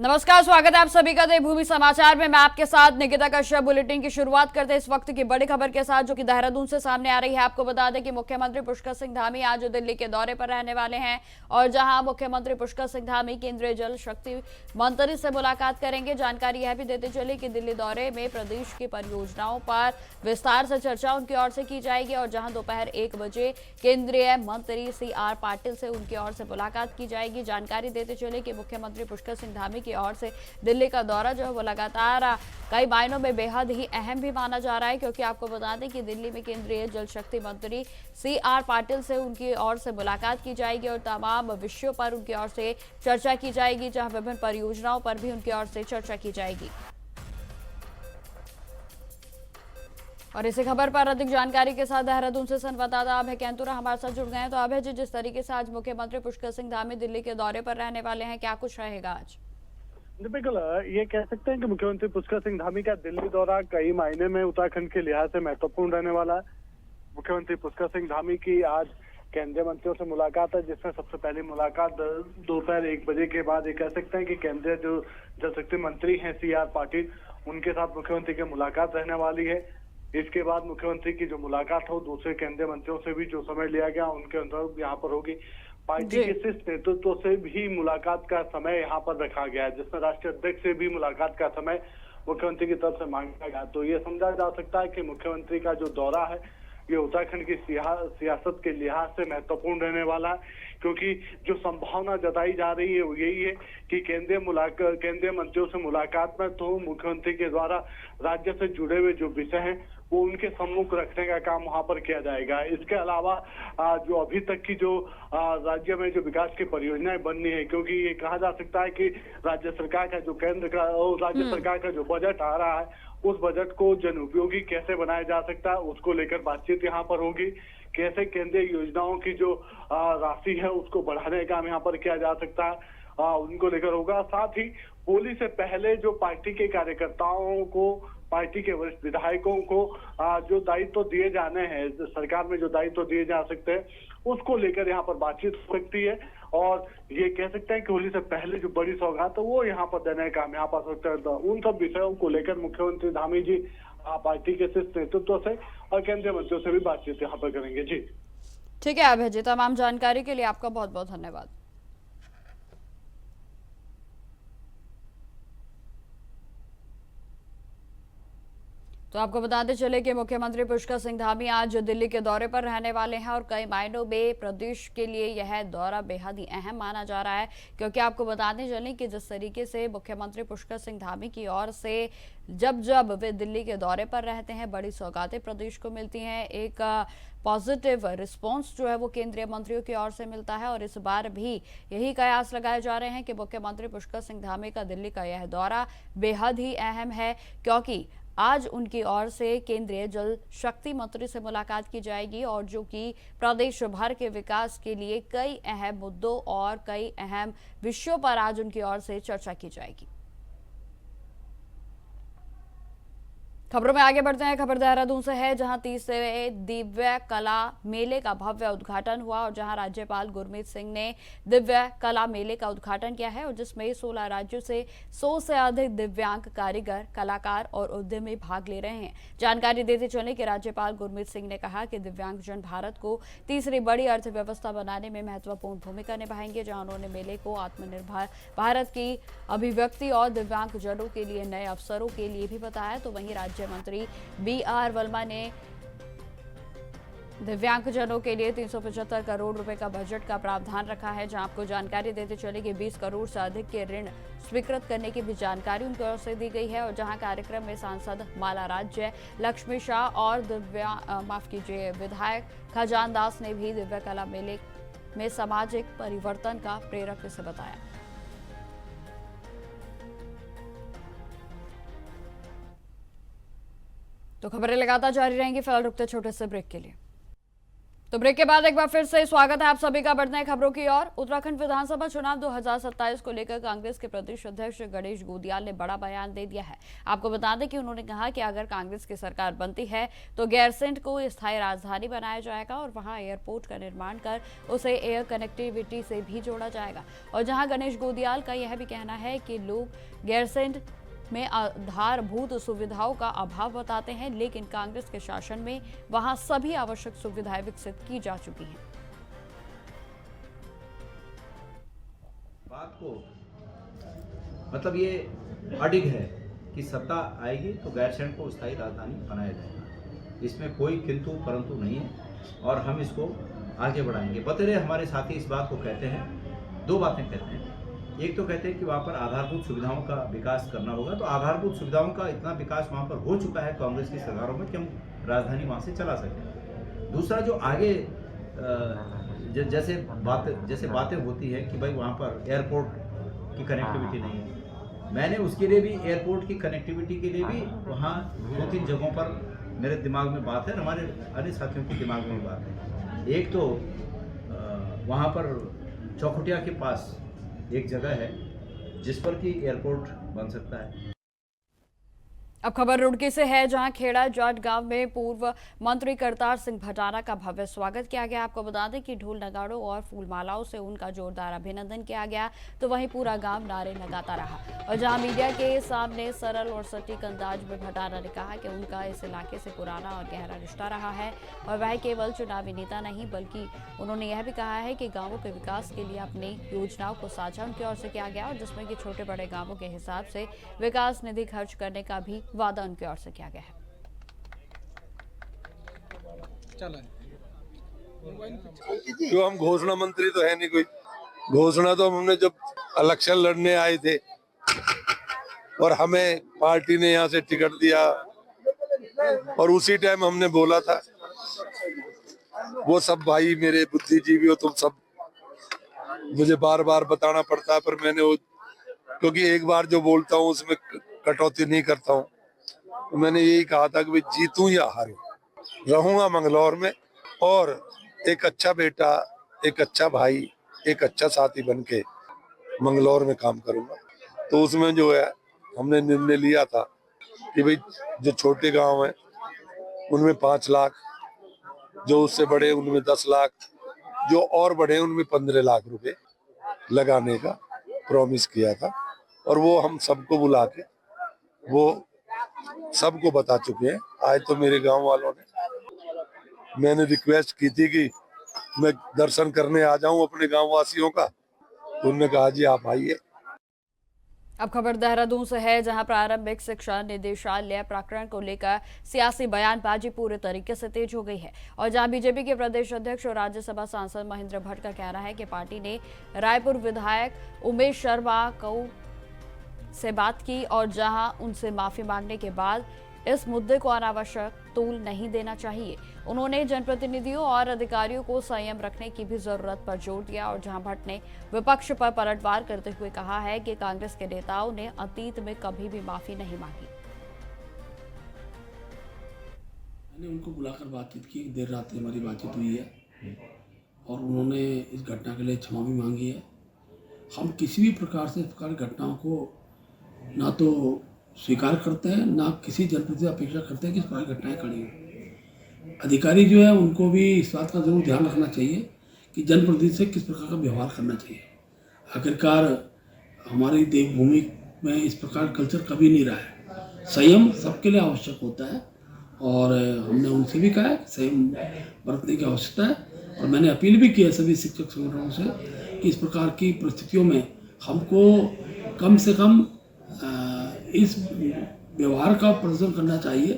नमस्कार, स्वागत है आप सभी का देवभूमि समाचार में। मैं आपके साथ निकिता कश्यप। बुलेटिन की शुरुआत करते हैं इस वक्त की बड़ी खबर के साथ, जो कि देहरादून से सामने आ रही है। आपको बता दें कि मुख्यमंत्री पुष्कर सिंह धामी आज दिल्ली के दौरे पर रहने वाले हैं और जहां मुख्यमंत्री पुष्कर सिंह धामी केंद्रीय जल शक्ति मंत्री से मुलाकात करेंगे। जानकारी यह भी देते चले कि दिल्ली दौरे में प्रदेश की परियोजनाओं पर विस्तार से चर्चा उनकी ओर से की जाएगी और जहां दोपहर 1 बजे केंद्रीय मंत्री CR पाटिल से उनकी ओर से मुलाकात की जाएगी। जानकारी देते चले कि मुख्यमंत्री पुष्कर सिंह धामी की ओर से दिल्ली का दौरा जो है वो लगातार कई मायनों में बेहद ही अहम भी माना जा रहा है, क्योंकि आपको बता दें कि दिल्ली में केंद्रीय जल शक्ति मंत्री CR पाटिल से उनकी ओर से मुलाकात की जाएगी और तमाम विषयों पर उनकी ओर से चर्चा की जाएगी, जहां विभिन्न परियोजनाओं पर भी उनकी ओर से चर्चा की जाएगी। और इसी खबर पर अधिक जानकारी के साथ देहरादून से संवाददाता अभय कैंतुरा हमारे साथ जुड़ गए हैं। तो अभय जी, जिस तरीके से आज मुख्यमंत्री पुष्कर सिंह धामी दिल्ली के दौरे पर रहने वाले हैं, क्या कुछ रहेगा आज? बिल्कुल, ये कह सकते हैं कि मुख्यमंत्री पुष्कर सिंह धामी का दिल्ली दौरा कई मायने में उत्तराखंड के लिहाज से महत्वपूर्ण रहने वाला है। मुख्यमंत्री पुष्कर सिंह धामी की आज केंद्रीय मंत्रियों से मुलाकात है, जिसमें सबसे पहली मुलाकात दोपहर 1 बजे के बाद ये कह सकते हैं कि केंद्रीय जो जल शक्ति मंत्री हैं CR पाटिल, उनके साथ मुख्यमंत्री की मुलाकात रहने वाली है। इसके बाद मुख्यमंत्री की जो मुलाकात हो दूसरे केंद्रीय मंत्रियों से भी जो समय लिया गया उनके अंदर यहाँ पर होगी। पार्टी के शीर्ष नेतृत्व से भी मुलाकात का समय यहाँ पर रखा गया है, जिसमें राष्ट्रीय अध्यक्ष से भी मुलाकात का समय मुख्यमंत्री की तरफ से मांगा गया। तो ये समझा जा सकता है कि मुख्यमंत्री का जो दौरा है ये उत्तराखंड की सियासत के लिहाज से महत्वपूर्ण रहने वाला है, क्योंकि जो संभावना जताई जा रही है वो यही है कि केंद्रीय मंत्रियों से मुलाकात में तो मुख्यमंत्री के द्वारा राज्य से जुड़े हुए जो विषय हैं वो उनके सम्मुख रखने का काम वहां पर किया जाएगा। इसके अलावा जो अभी तक की जो राज्य में जो विकास की परियोजनाएं बननी है, क्योंकि ये कहा जा सकता है कि राज्य सरकार का जो केंद्र का और राज्य सरकार का जो बजट आ रहा है उस बजट को जन उपयोगी कैसे बनाया जा सकता है उसको लेकर बातचीत यहाँ पर होगी। कैसे केंद्रीय योजनाओं की जो राशि है उसको बढ़ाने का काम यहाँ पर किया जा सकता है, उनको लेकर होगा। साथ ही होली से पहले जो पार्टी के कार्यकर्ताओं को, पार्टी के वरिष्ठ विधायकों को जो दायित्व दिए जाने हैं, सरकार में जो दायित्व दिए जा सकते हैं उसको लेकर यहाँ पर बातचीत हो सकती है। और ये कह सकते हैं कि होली से पहले जो बड़ी सौगात है वो यहाँ पर देने का काम यहाँ पर सकता है। तो उन सब विषयों को लेकर मुख्यमंत्री धामी जी पार्टी के शीर्ष नेतृत्व से और केंद्रीय मंत्रियों से भी बातचीत यहाँ पर करेंगे। जी ठीक है अभय जी, तमाम जानकारी के लिए आपका बहुत बहुत धन्यवाद। तो आपको बताते चले कि मुख्यमंत्री पुष्कर सिंह धामी आज दिल्ली के दौरे पर रहने वाले हैं और कई मायनों में प्रदेश के लिए यह दौरा बेहद ही अहम माना जा रहा है, क्योंकि आपको बताते चले कि जिस तरीके से मुख्यमंत्री पुष्कर सिंह धामी की ओर से जब जब वे दिल्ली के दौरे पर रहते हैं बड़ी सौगातें प्रदेश को मिलती हैं। एक पॉजिटिव रिस्पांस जो है वो केंद्रीय मंत्रियों की ओर से मिलता है और इस बार भी यही कयास लगाए जा रहे हैं कि मुख्यमंत्री पुष्कर सिंह धामी का दिल्ली का यह दौरा बेहद ही अहम है, क्योंकि आज उनकी ओर से केंद्रीय जल शक्ति मंत्री से मुलाकात की जाएगी और जो कि प्रदेश भर के विकास के लिए कई अहम मुद्दों और कई अहम विषयों पर आज उनकी ओर से चर्चा की जाएगी। खबरों में आगे बढ़ते हैं। खबर देहरादून से है, जहां 30वें दिव्य कला मेले का भव्य उद्घाटन हुआ और जहां राज्यपाल गुरमीत सिंह ने दिव्य कला मेले का उद्घाटन किया है और जिसमें 16 राज्यों से 100 से अधिक दिव्यांग कारीगर, कलाकार और उद्यमी भाग ले रहे हैं। जानकारी देते चले कि राज्यपाल गुरमीत सिंह ने कहा कि दिव्यांगजन भारत को तीसरी बड़ी अर्थव्यवस्था बनाने में महत्वपूर्ण भूमिका निभाएंगे, जहां उन्होंने मेले को आत्मनिर्भर भारत की अभिव्यक्ति और दिव्यांगजनों के लिए नए अवसरों के लिए भी बताया। तो वहीं राज्य मंत्री BR वर्मा ने दिव्यांगजनों के लिए 375 करोड़ रुपए का बजट का प्रावधान रखा है, जहां आपको जानकारी देते चले कि 20 करोड़ से अधिक के ऋण स्वीकृत करने की भी जानकारी उनकी ओर से दी गई है। और जहां कार्यक्रम में सांसद माला राज्य, लक्ष्मी शाह और विधायक खजान दास ने भी दिव्य कला मेले में सामाजिक परिवर्तन का प्रेरक इसे बताया। तो खबरें लगातार जारी रहेंगी, फिलहाल रुकते छोटे से ब्रेक के लिए। तो ब्रेक के बाद एक बार फिर से स्वागत है आप सभी का। बढ़ते हैं खबरों की ओर। उत्तराखंड विधानसभा चुनाव 2027 को लेकर कांग्रेस के प्रदेश अध्यक्ष गणेश गोदियाल ने बड़ा बयान दे दिया है। आपको बता दें कि उन्होंने कहा कि अगर कांग्रेस की सरकार बनती है तो गैरसैंण को स्थायी राजधानी बनाया जाएगा और वहां एयरपोर्ट का निर्माण कर उसे एयर कनेक्टिविटी से भी जोड़ा जाएगा। और जहां गणेश गोदियाल का यह भी कहना है कि लोग गैरसैंण में आधारभूत सुविधाओं का अभाव बताते हैं, लेकिन कांग्रेस के शासन में वहां सभी आवश्यक सुविधाएं विकसित की जा चुकी हैं। बात को मतलब ये अडिग है कि सत्ता आएगी तो गैरसैंण को स्थायी राजधानी बनाया जाएगा। इसमें कोई किंतु परंतु नहीं है और हम इसको आगे बढ़ाएंगे। बतेरे हमारे साथी इस बात को कहते हैं, दो बातें कहते हैं। एक तो कहते हैं कि वहाँ पर आधारभूत सुविधाओं का विकास करना होगा, तो आधारभूत सुविधाओं का इतना विकास वहाँ पर हो चुका है कांग्रेस की सरकारों में कि हम राजधानी वहाँ से चला सकें। दूसरा जो आगे जैसे बातें होती है कि भाई वहाँ पर एयरपोर्ट की कनेक्टिविटी नहीं है, मैंने उसके लिए भी एयरपोर्ट की कनेक्टिविटी के लिए भी वहाँ 2-3 जगहों पर मेरे दिमाग में बात है, हमारे अन्य साथियों के दिमाग में बात है। एक तो वहाँ पर चौखुटिया के पास एक जगह है जिस पर कि एयरपोर्ट बन सकता है। अब खबर रुड़की से है, जहां खेड़ा जाट गांव में पूर्व मंत्री करतार सिंह भटाना का भव्य स्वागत किया गया। आपको बता दें कि ढोल नगाड़ों और फूलमालाओं से उनका जोरदार अभिनंदन किया गया, तो वहीं पूरा गांव नारे लगाता रहा। और जहां मीडिया के सामने सरल और सटीक अंदाज में भटाना ने कहा कि उनका इस इलाके से पुराना और गहरा रिश्ता रहा है और वह केवल चुनावी नेता नहीं बल्कि उन्होंने यह भी कहा है कि गाँवों के विकास के लिए अपनी योजनाओं को साझा उनकी ओर से किया गया, और जिसमें कि छोटे बड़े गाँवों के हिसाब से विकास निधि खर्च करने का भी वादा उनकी ओर से किया गया है। जो हम घोषणा मंत्री तो है नहीं कोई, घोषणा तो हमने जब इलेक्शन लड़ने आए थे और हमें पार्टी ने यहाँ से टिकट दिया और उसी टाइम हमने बोला था, वो सब भाई मेरे बुद्धिजीवी हो, तुम सब मुझे बार बार बताना पड़ता है, पर मैंने वो क्योंकि एक बार जो बोलता हूँ उसमें कटौती नहीं करता हूँ, तो मैंने यही कहा था कि भाई जीतूं या हारूं, रहूंगा मंगलौर में और एक अच्छा बेटा, एक अच्छा भाई, एक अच्छा साथी बनके मंगलौर में काम करूंगा। तो उसमें जो है हमने निर्णय लिया था कि भाई जो छोटे गांव हैं उनमें 5 लाख, जो उससे बड़े उनमें 10 लाख, जो और बड़े उनमें 15 लाख रुपए लगाने का प्रॉमिस किया था। और वो हम सबको बुला के वो सबको बता चुके हैं। आज तो मेरे गांव वालों ने, मैंने रिक्वेस्ट की थी कि मैं दर्शन करने आ जाऊं अपने गांव वासियों का, तो उन्होंने कहा जी आप आइए। अब खबर देहरादून से है, जहां प्रारंभिक शिक्षा निदेशालय प्रकरण को लेकर सियासी बयानबाजी पूरे तरीके से तेज हो गई है। और जहां बीजेपी के प्रदेश अध्यक्ष और राज्यसभा सांसद महेंद्र भट्ट का कहना है कि पार्टी ने रायपुर विधायक उमेश शर्मा को से बात की और जहां उनसे माफी मांगने के बाद इस मुद्दे को अनावश्यक तूल नहीं देना चाहिए। उन्होंने जनप्रतिनिधियों और अधिकारियों को संयम रखने की भी जरूरत पर जोर दिया। और जहां भट्ट ने विपक्ष पर पलटवार करते हुए कहा है कि कांग्रेस के नेताओं ने अतीत में कभी भी माफी नहीं मांगी। मैंने उनको बुलाकर बातचीत की, देर रात हमारी बातचीत हुई है और उन्होंने इस घटना के लिए क्षमा भी मांगी है। हम किसी भी प्रकार से इस प्रकार की घटनाओं को ना तो स्वीकार करते हैं, ना किसी जनप्रतिनिधि अपेक्षा करते हैं कि इस प्रकार की घटनाएं खड़ी हों। अधिकारी जो है उनको भी इस बात का जरूर ध्यान रखना चाहिए कि जनप्रतिनिधि से किस प्रकार का व्यवहार करना चाहिए। आखिरकार हमारी देवभूमि में इस प्रकार कल्चर कभी नहीं रहा है। संयम सबके लिए आवश्यक होता है और हमने उनसे भी कहा है कि संयम बरतने की आवश्यकता है। और मैंने अपील भी की है सभी शिक्षक संगठनों से कि इस प्रकार की परिस्थितियों में हमको कम से कम इस व्यवहार का प्रदर्शन करना चाहिए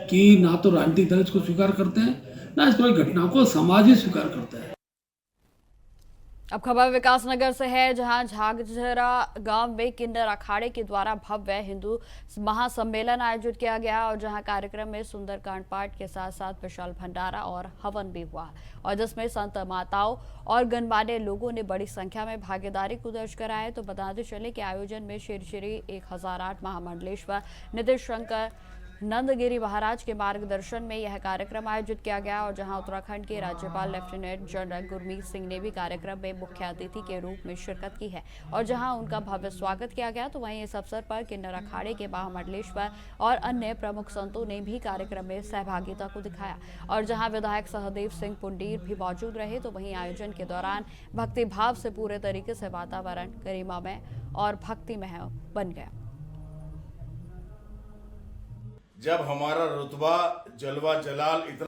कि ना तो राजनीतिक दल इसको स्वीकार करते हैं, ना इस पर घटनाओं को समाज ही स्वीकार करता है। अब खबर विकासनगर से है, जहां झागझरा गांव में किन्नर अखाड़े के द्वारा भव्य हिंदू महासम्मेलन आयोजित किया गया और जहां कार्यक्रम में सुंदरकांड पाठ के साथ साथ विशाल भंडारा और हवन भी हुआ और जिसमें संत माताओं और गणमान्य लोगों ने बड़ी संख्या में भागीदारी को दर्ज कराया। तो बताते चले कि आयोजन में श्री 1008 महामंडलेश्वर नितिश शंकर नंदगिरी महाराज के मार्गदर्शन में यह कार्यक्रम आयोजित किया गया और जहां उत्तराखंड के राज्यपाल लेफ्टिनेंट जनरल गुरमीत सिंह ने भी कार्यक्रम में मुख्य अतिथि के रूप में शिरकत की है और जहां उनका भव्य स्वागत किया गया, तो वहीं इस अवसर पर किन्नर अखाड़े के महामंडलेश्वर और अन्य प्रमुख संतों ने भी कार्यक्रम में सहभागिता को दिखाया। और जहां विधायक सहदेव सिंह पुंडीर भी मौजूद रहे, तो वहीं आयोजन के दौरान भक्ति भाव से पूरे तरीके से वातावरण गरिमामय और भक्तिमय बन गया। जब हमारा रुतबा जलवा जलाल इतना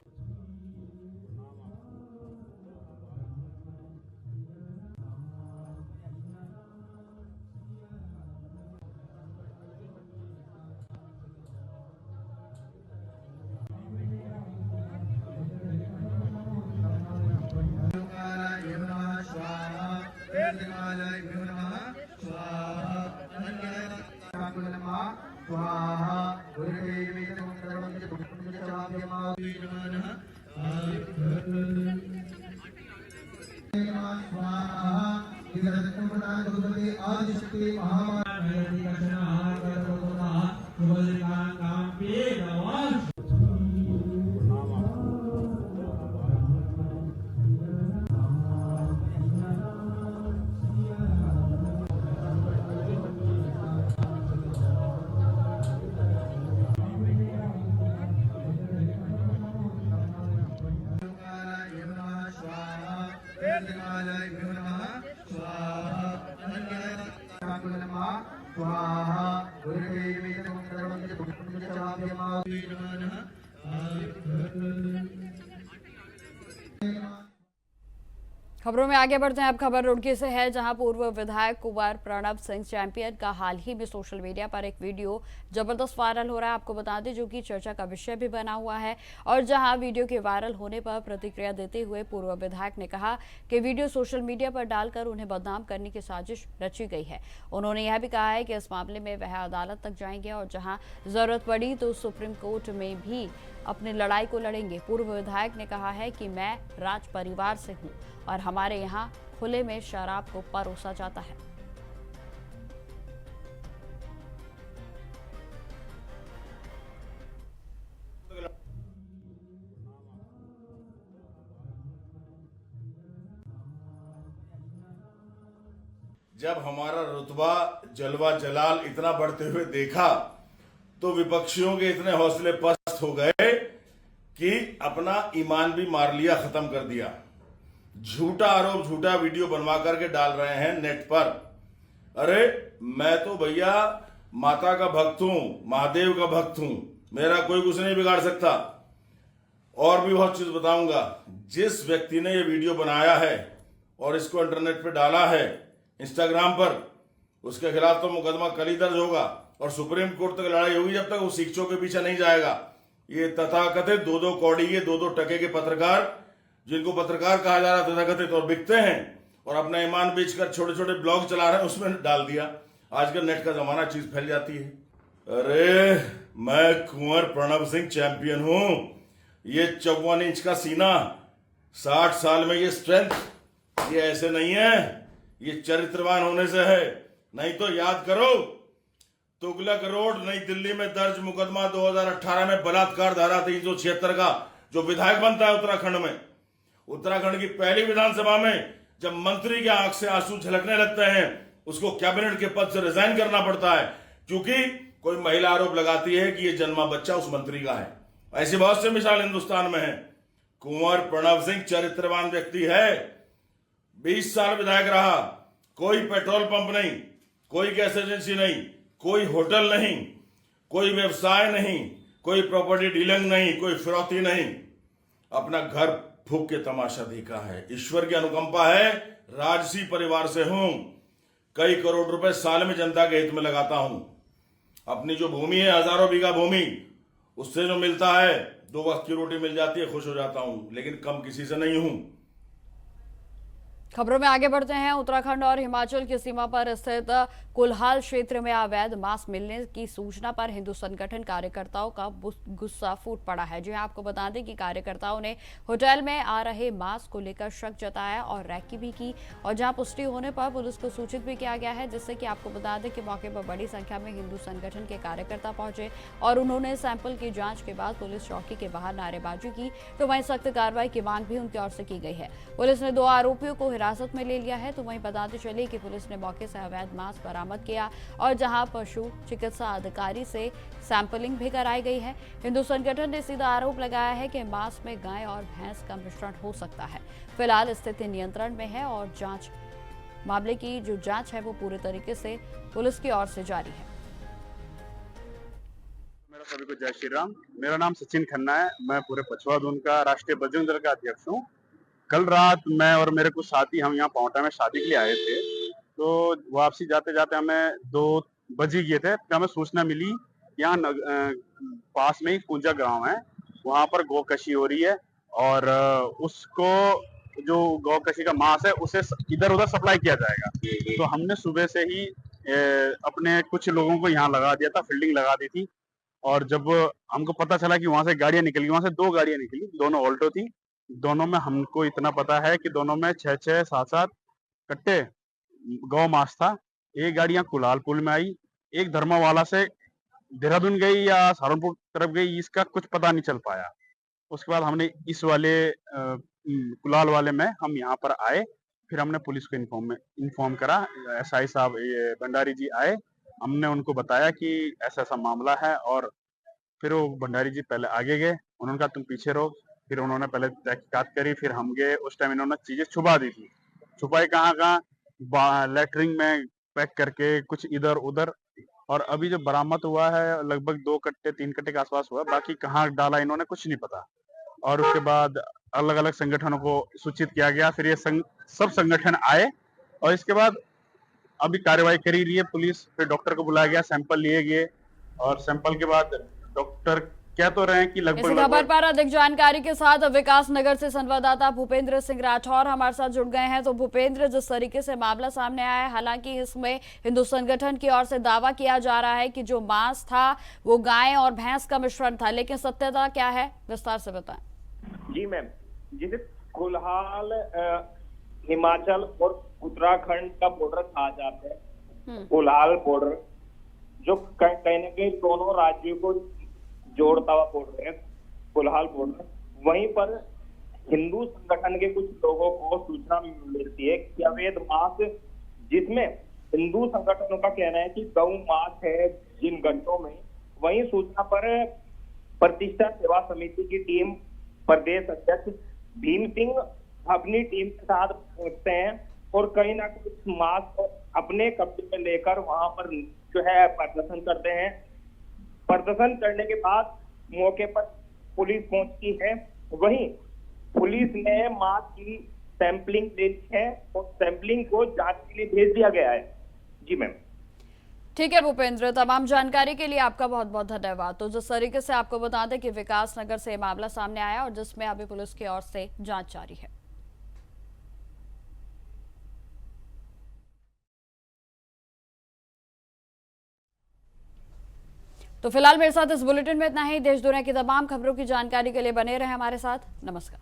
खबरों में आगे बढ़ते हैं। अब खबर रुड़की से है, जहां पूर्व विधायक कुंवर प्रणब सिंह चैंपियन का हाल ही में सोशल मीडिया पर एक वीडियो जबरदस्त वायरल हो रहा है, आपको बता दें, जो कि चर्चा का विषय भी बना हुआ है। और जहां वीडियो के वायरल होने पर प्रतिक्रिया देते हुए पूर्व विधायक ने कहा कि वीडियो सोशल मीडिया पर डालकर उन्हें बदनाम करने की साजिश रची गई है। उन्होंने यह भी कहा है कि इस मामले में वह अदालत तक जाएंगे और जहाँ जरूरत पड़ी तो सुप्रीम कोर्ट में भी अपनी लड़ाई को लड़ेंगे। पूर्व विधायक ने कहा है कि मैं राज परिवार से हूं और हमारे यहाँ खुले में शराब को परोसा जाता है। जब हमारा रुतबा जलवा जलाल इतना बढ़ते हुए देखा तो विपक्षियों के इतने हौसले पस्त हो गए कि अपना ईमान भी मार लिया, खत्म कर दिया। झूठा आरोप, झूठा वीडियो बनवा करके डाल रहे हैं नेट पर। अरे मैं तो भैया माता का भक्त हूं, महादेव का भक्त हूं, मेरा कोई कुछ नहीं बिगाड़ सकता। और भी बहुत चीज बताऊंगा। जिस व्यक्ति ने ये वीडियो बनाया है और इसको इंटरनेट पे डाला है, इंस्टाग्राम पर, उसके खिलाफ तो मुकदमा कल ही दर्ज होगा और सुप्रीम कोर्ट तक लड़ाई होगी जब तक वो शिक्षकों के पीछे नहीं जाएगा। ये तथाकथित दो कौड़ी के दो टके के पत्रकार, जिनको पत्रकार कहा जा रहा है तथाकथित, और बिकते हैं और अपना ईमान बेचकर छोटे छोटे ब्लॉग चला रहे हैं, उसमें डाल दिया। आजकल नेट का जमाना, चीज फैल जाती है। अरे मैं कुंवर प्रणब सिंह चैंपियन हूं। ये 54 इंच का सीना, 60 साल में ये स्ट्रेंथ, ये ऐसे नहीं है, ये चरित्रवान होने से है। नहीं तो याद करो, तुगलक रोड नई दिल्ली में दर्ज मुकदमा 2018 में बलात्कार धारा 376 का, जो विधायक बनता है उत्तराखंड में, उत्तराखंड की पहली विधानसभा में जब मंत्री के आंख से आंसू झलकने लगते हैं, उसको कैबिनेट के पद से रिजाइन करना पड़ता है क्योंकि कोई महिला आरोप लगाती है कि यह जन्मा बच्चा उस मंत्री का है। ऐसी बहुत सी मिसाल हिंदुस्तान में है। कुंवर प्रणब सिंह चरित्रवान व्यक्ति है, 20 साल विधायक रहा, कोई पेट्रोल पंप नहीं, कोई गैस एजेंसी नहीं, कोई होटल नहीं, कोई व्यवसाय नहीं, कोई प्रॉपर्टी डीलिंग नहीं, कोई फिरौती नहीं, अपना घर फूंक के तमाशा देखा है। ईश्वर की अनुकंपा है, राजसी परिवार से हूं, कई करोड़ रुपए साल में जनता के हित में लगाता हूं। अपनी जो भूमि है, हजारों बीघा भूमि, उससे जो मिलता है, 2 वक्त की रोटी मिल जाती है, खुश हो जाता हूं, लेकिन कम किसी से नहीं हूं। खबरों में आगे बढ़ते हैं। उत्तराखंड और हिमाचल की सीमा पर स्थित कुल्हाल क्षेत्र में अवैध मांस मिलने की सूचना पर हिंदू संगठन कार्यकर्ताओं का गुस्सा फूट पड़ा है। जी आपको बता दें कि कार्यकर्ताओं ने होटल में आ रहे मांस को लेकर शक जताया और रैकी भी की, और जहां पुष्टि होने पर पुलिस को सूचित भी किया गया है, जिससे कि आपको बता दें कि मौके पर बड़ी संख्या में हिंदू संगठन के कार्यकर्ता पहुंचे और उन्होंने सैंपल की जांच के बाद पुलिस चौकी के बाहर नारेबाजी की। तो वहीं सख्त कार्रवाई की मांग भी उनकी ओर से की गई है। पुलिस ने 2 आरोपियों को हिरासत में ले लिया है। तो वहीं बताते चले कि पुलिस ने मौके से अवैध मांस बरामद किया और जहां पशु चिकित्सा अधिकारी से सैंपलिंग भी कराई गई है। हिंदू संगठन ने सीधा आरोप लगाया है कि मांस में गाय और भैंस का मिश्रण हो सकता है। फिलहाल स्थिति नियंत्रण में है और मामले की जो जांच है वो पूरे तरीके से पुलिस की ओर से जारी है। मेरा सभी को जय श्री राम। मेरा नाम सचिन खन्ना है। मैं पूरे पछवा जोन का राष्ट्रीय बजरंग दल का अध्यक्ष हूँ। कल रात मैं और मेरे कुछ साथी हम यहाँ पावटा में शादी के लिए आए थे। तो वापसी जाते जाते हमें 2 बज ही गए थे। फिर हमें सूचना मिली यहाँ पास में ही कुंजा गांव है, वहां पर गौकशी हो रही है और उसको जो गौकशी का मांस है उसे इधर उधर सप्लाई किया जाएगा। तो हमने सुबह से ही अपने कुछ लोगों को यहाँ लगा दिया था, फील्डिंग लगा दी थी। और जब हमको पता चला कि वहां से गाड़ियां निकली, वहां से 2 गाड़ियां निकली, दोनों ऑल्टो थी। दोनों में हमको इतना पता है कि दोनों में 6-6, 7-7 कट्टे गौ मांस था। एक गाड़ियां कुलाल पुल में आई, एक धर्मावाला से देहरादून गई या सहारनपुर तरफ गई, इसका कुछ पता नहीं चल पाया। उसके बाद हमने इस वाले कुलाल वाले में हम यहाँ पर आए। फिर हमने पुलिस को इन्फॉर्म करा। एसआई साहब भंडारी जी आए, हमने उनको बताया कि ऐसा ऐसा मामला है। और फिर वो भंडारी जी पहले आगे गए, उन्होंने कहा तुम पीछे रहो। फिर उन्होंने पहले तहकीकात करी, फिर हम गए। उस टाइम इन्होंने चीजें छुपा दी थी। छुपाई कहाँ लेटरिंग में पैक करके कुछ इधर उधर। और अभी जो बरामद हुआ है लगभग 2 कट्टे 3 कट्टे के आसपास हुआ, बाकी कहाँ डाला इन्होंने कुछ नहीं पता। और उसके बाद अलग अलग संगठनों को सूचित किया गया। फिर ये सब संगठन आए और इसके बाद अभी कार्रवाई करी रही है पुलिस। फिर डॉक्टर को बुलाया गया, सैंपल लिए गए और सैंपल के बाद डॉक्टर कह तो रहे हैं कि इस खबर पर अधिक जानकारी के साथ विकास नगर से संवाददाता भूपेंद्र सिंह राठौर हमारे साथ जुड़ गए हैं। तो भूपेंद्र, जिस तरीके से मामला सामने आया है, हालांकि इसमें हिंदू संगठन की ओर से दावा किया जा रहा है कि जो मांस था वो गाय और भैंस का मिश्रण था, लेकिन सत्यता क्या है, विस्तार से बताएं। जी मैम, जिसे कुल्हाल हिमाचल और उत्तराखंड का बॉर्डर कहा जाता है, कुल्हाल बॉर्डर जो कहीं न कहीं दोनों राज्यों को जोड़ता हुआ बॉर्डर है, कुल्हाल बॉर्डर। वहीं पर हिंदू संगठन के कुछ लोगों को सूचना मिलती है कि अवैध मांस, जिसमें हिंदू संगठनों का कहना है कि गौ मांस है जिन गड्ढों में। वहीं सूचना पर प्रतिष्ठा सेवा समिति की टीम प्रदेश अध्यक्ष भीम सिंह अपनी टीम के साथ पहुंचते हैं और कहीं ना कहीं मांस को अपने कब्जे में लेकर वहां पर जो है प्रदर्शन करते हैं। प्रदर्शन करने के बाद मौके पर पुलिस पहुंचती है। वहीं पुलिस ने मांस की सैंपलिंग ली है और सैंपलिंग को जांच के लिए भेज दिया गया है। जी मैम। ठीक है भूपेंद्र, तमाम जानकारी के लिए आपका बहुत बहुत धन्यवाद। तो जिस तरीके से आपको बता दें कि विकास नगर से मामला सामने आया और जिसमें अभी पुलिस की ओर से जांच जारी है। तो फिलहाल मेरे साथ इस बुलेटिन में इतना ही। देश दुनिया की तमाम खबरों की जानकारी के लिए बने रहें हमारे साथ। नमस्कार।